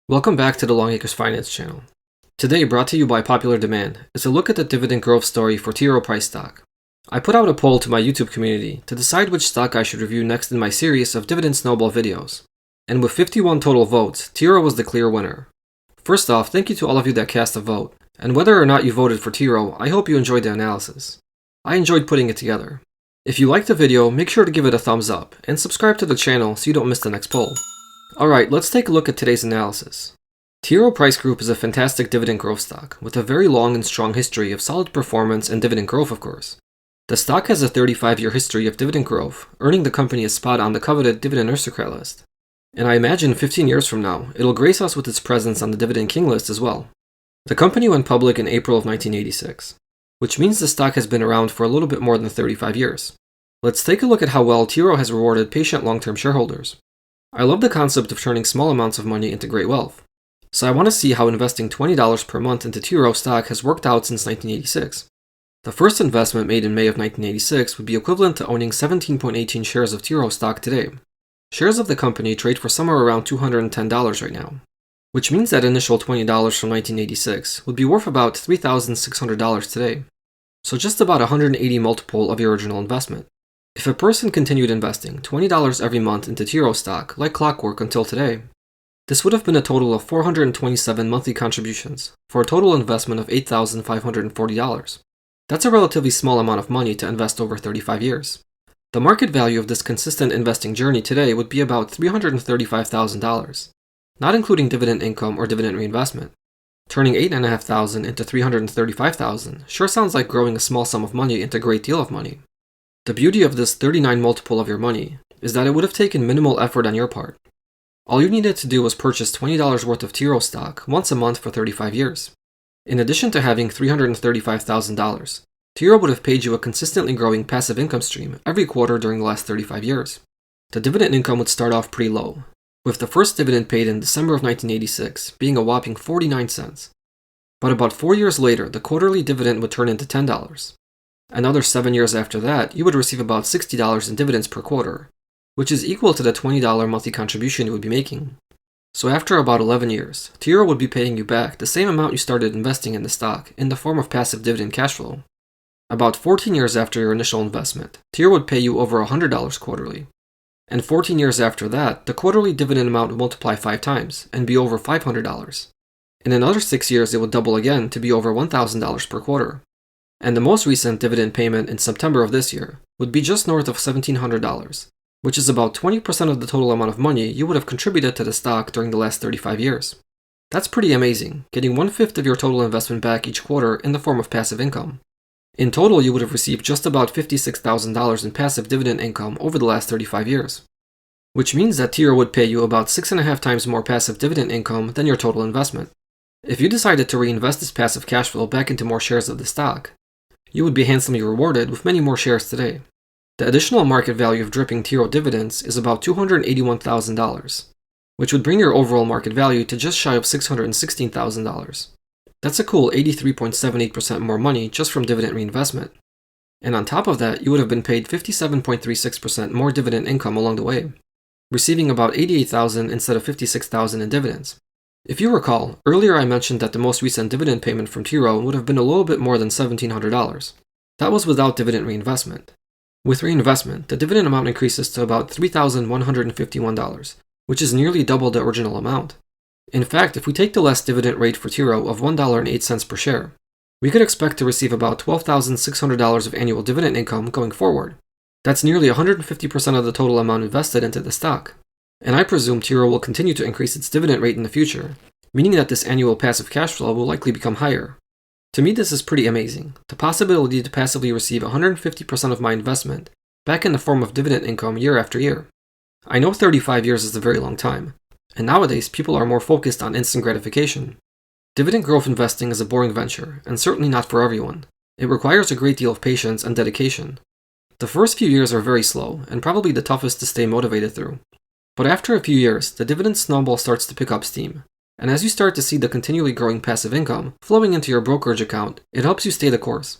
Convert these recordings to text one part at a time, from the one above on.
Welcome back to the Longacres Finance channel. Today, brought to you by popular demand, is a look at the dividend growth story for TROW price stock. I put out a poll to my YouTube community to decide which stock I should review next in my series of Dividend Snowball videos. And with 51 total votes, TROW was the clear winner. First off, thank you to all of you that cast a vote, and whether or not you voted for TROW, I hope you enjoyed the analysis. I enjoyed putting it together. If you liked the video, make sure to give it a thumbs up, and subscribe to the channel so you don't miss the next poll. Alright, let's take a look at today's analysis. TROW Price Group is a fantastic dividend growth stock, with a very long and strong history of solid performance and dividend growth, of course. The stock has a 35-year history of dividend growth, earning the company a spot on the coveted Dividend Aristocrat list. And I imagine 15 years from now, it'll grace us with its presence on the Dividend King list as well. The company went public in April of 1986, which means the stock has been around for a little bit more than 35 years. Let's take a look at how well TROW has rewarded patient long-term shareholders. I love the concept of turning small amounts of money into great wealth. So I want to see how investing $20 per month into TROW stock has worked out since 1986. The first investment made in May of 1986 would be equivalent to owning 17.18 shares of TROW stock today. Shares of the company trade for somewhere around $210 right now, which means that initial $20 from 1986 would be worth about $3,600 today. So just about 180 multiple of your original investment. If a person continued investing $20 every month into TROW stock like clockwork until today, this would have been a total of 427 monthly contributions, for a total investment of $8,540. That's a relatively small amount of money to invest over 35 years. The market value of this consistent investing journey today would be about $335,000, not including dividend income or dividend reinvestment. Turning $8,500 into $335,000 sure sounds like growing a small sum of money into a great deal of money. The beauty of this 39 multiple of your money is that it would have taken minimal effort on your part. All you needed to do was purchase $20 worth of TROW stock once a month for 35 years. In addition to having $335,000, TROW would have paid you a consistently growing passive income stream every quarter during the last 35 years. The dividend income would start off pretty low, with the first dividend paid in December of 1986 being a whopping 49 cents. But about 4 years later, the quarterly dividend would turn into $10. Another 7 years after that, you would receive about $60 in dividends per quarter, which is equal to the $20 monthly contribution you would be making. So after about 11 years, TROW would be paying you back the same amount you started investing in the stock in the form of passive dividend cash flow. About 14 years after your initial investment, TROW would pay you over $100 quarterly. And 14 years after that, the quarterly dividend amount would multiply 5 times and be over $500. In another 6 years, it would double again to be over $1,000 per quarter. And the most recent dividend payment in September of this year would be just north of $1,700, which is about 20% of the total amount of money you would have contributed to the stock during the last 35 years. That's pretty amazing, getting 1/5 of your total investment back each quarter in the form of passive income. In total, you would have received just about $56,000 in passive dividend income over the last 35 years, which means that TROW would pay you about 6.5 times more passive dividend income than your total investment. If you decided to reinvest this passive cash flow back into more shares of the stock, you would be handsomely rewarded with many more shares today. The additional market value of dripping TROW dividends is about $281,000, which would bring your overall market value to just shy of $616,000. That's a cool 83.78% more money just from dividend reinvestment. And on top of that, you would have been paid 57.36% more dividend income along the way, receiving about $88,000 instead of $56,000 in dividends. If you recall, earlier I mentioned that the most recent dividend payment from TROW would have been a little bit more than $1,700. That was without dividend reinvestment. With reinvestment, the dividend amount increases to about $3,151, which is nearly double the original amount. In fact, if we take the last dividend rate for TROW of $1.08 per share, we could expect to receive about $12,600 of annual dividend income going forward. That's nearly 150% of the total amount invested into the stock. And I presume TROW will continue to increase its dividend rate in the future, meaning that this annual passive cash flow will likely become higher. To me, this is pretty amazing, the possibility to passively receive 150% of my investment back in the form of dividend income year after year. I know 35 years is a very long time, and nowadays people are more focused on instant gratification. Dividend growth investing is a boring venture, and certainly not for everyone. It requires a great deal of patience and dedication. The first few years are very slow, and probably the toughest to stay motivated through. But after a few years, the dividend snowball starts to pick up steam. And as you start to see the continually growing passive income flowing into your brokerage account, it helps you stay the course.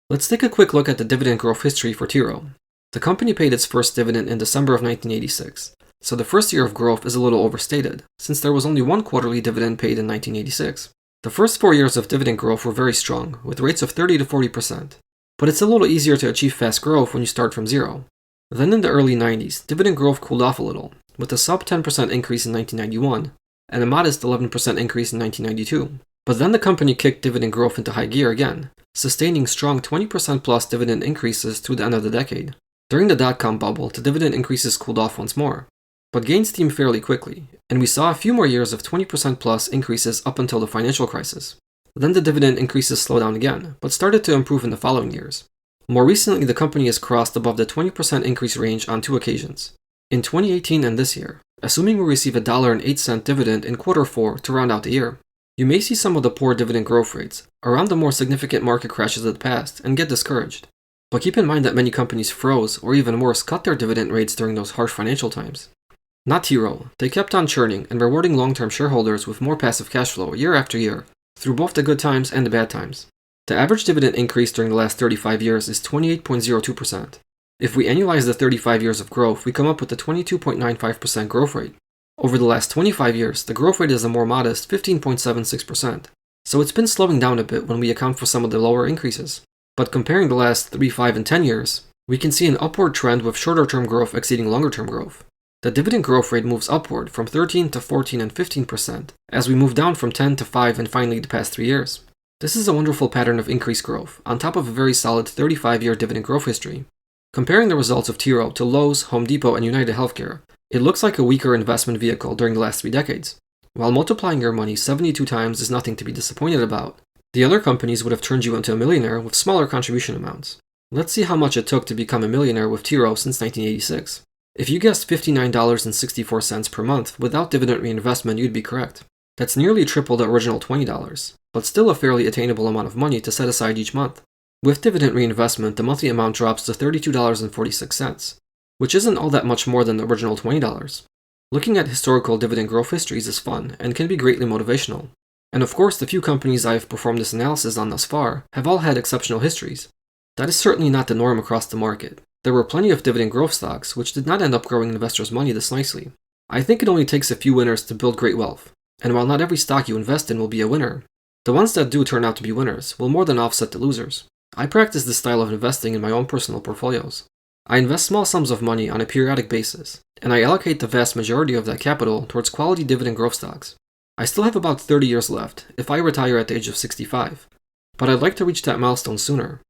Let's take a quick look at the dividend growth history for TROW. The company paid its first dividend in December of 1986, so the first year of growth is a little overstated, since there was only one quarterly dividend paid in 1986. The first 4 years of dividend growth were very strong, with rates of 30 to 40%. But it's a little easier to achieve fast growth when you start from zero. Then in the early 90s, dividend growth cooled off a little, with a sub 10% increase in 1991, and a modest 11% increase in 1992. But then the company kicked dividend growth into high gear again, sustaining strong 20% plus dividend increases through the end of the decade. During the dot-com bubble, the dividend increases cooled off once more, but gained steam fairly quickly, and we saw a few more years of 20% plus increases up until the financial crisis. Then the dividend increases slowed down again, but started to improve in the following years. More recently, the company has crossed above the 20% increase range on 2 occasions. In 2018 and this year, assuming we receive a $1.08 dividend in Q4 to round out the year, you may see some of the poor dividend growth rates around the more significant market crashes of the past and get discouraged. But keep in mind that many companies froze, or even worse, cut their dividend rates during those harsh financial times. Not TROW, they kept on churning and rewarding long-term shareholders with more passive cash flow year after year, through both the good times and the bad times. The average dividend increase during the last 35 years is 28.02%. If we annualize the 35 years of growth, we come up with a 22.95% growth rate. Over the last 25 years, the growth rate is a more modest 15.76%, so it's been slowing down a bit when we account for some of the lower increases. But comparing the last 3, 5, and 10 years, we can see an upward trend with shorter-term growth exceeding longer-term growth. The dividend growth rate moves upward from 13 to 14 and 15% as we move down from 10 to 5 and finally the past 3 years. This is a wonderful pattern of increased growth, on top of a very solid 35-year dividend growth history. Comparing the results of TROW to Lowe's, Home Depot, and United Healthcare, it looks like a weaker investment vehicle during the last 3 decades. While multiplying your money 72 times is nothing to be disappointed about, the other companies would have turned you into a millionaire with smaller contribution amounts. Let's see how much it took to become a millionaire with TROW since 1986. If you guessed $59.64 per month without dividend reinvestment, you'd be correct. That's nearly triple the original $20, but still a fairly attainable amount of money to set aside each month. With dividend reinvestment, the monthly amount drops to $32.46, which isn't all that much more than the original $20. Looking at historical dividend growth histories is fun and can be greatly motivational. And of course, the few companies I have performed this analysis on thus far have all had exceptional histories. That is certainly not the norm across the market. There were plenty of dividend growth stocks which did not end up growing investors' money this nicely. I think it only takes a few winners to build great wealth, and while not every stock you invest in will be a winner, the ones that do turn out to be winners will more than offset the losers. I practice this style of investing in my own personal portfolios. I invest small sums of money on a periodic basis, and I allocate the vast majority of that capital towards quality dividend growth stocks. I still have about 30 years left if I retire at the age of 65, but I'd like to reach that milestone sooner.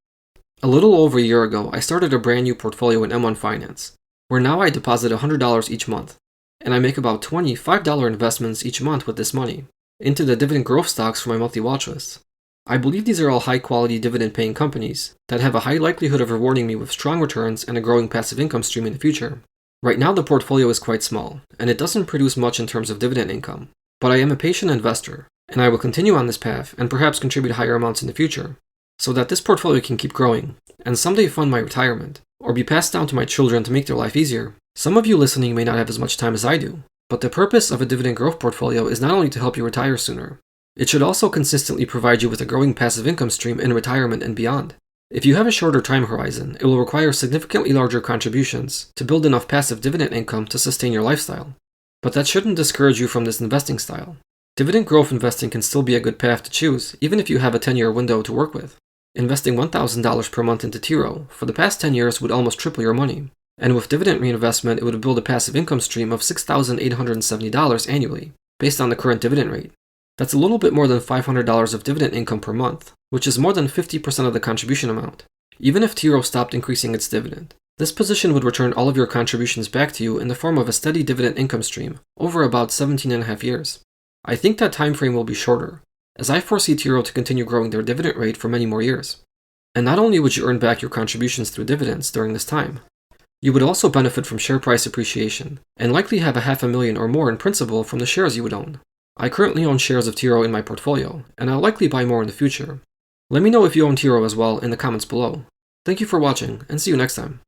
A little over a year ago, I started a brand new portfolio in M1 Finance, where now I deposit $100 each month, and I make about 20 $5 investments each month with this money into the dividend growth stocks for my monthly watch list. I believe these are all high-quality dividend-paying companies that have a high likelihood of rewarding me with strong returns and a growing passive income stream in the future. Right now, the portfolio is quite small, and it doesn't produce much in terms of dividend income, but I am a patient investor, and I will continue on this path and perhaps contribute higher amounts in the future, so that this portfolio can keep growing, and someday fund my retirement, or be passed down to my children to make their life easier. Some of you listening may not have as much time as I do, but the purpose of a dividend growth portfolio is not only to help you retire sooner, it should also consistently provide you with a growing passive income stream in retirement and beyond. If you have a shorter time horizon, it will require significantly larger contributions to build enough passive dividend income to sustain your lifestyle. But that shouldn't discourage you from this investing style. Dividend growth investing can still be a good path to choose, even if you have a 10-year window to work with. Investing $1,000 per month into TROW for the past 10 years would almost triple your money, and with dividend reinvestment, it would build a passive income stream of $6,870 annually, based on the current dividend rate. That's a little bit more than $500 of dividend income per month, which is more than 50% of the contribution amount. Even if TROW stopped increasing its dividend, this position would return all of your contributions back to you in the form of a steady dividend income stream over about 17.5 years. I think that time frame will be shorter, as I foresee TROW to continue growing their dividend rate for many more years. And not only would you earn back your contributions through dividends during this time, you would also benefit from share price appreciation, and likely have $500,000 or more in principal from the shares you would own. I currently own shares of TROW in my portfolio, and I'll likely buy more in the future. Let me know if you own TROW as well in the comments below. Thank you for watching, and see you next time.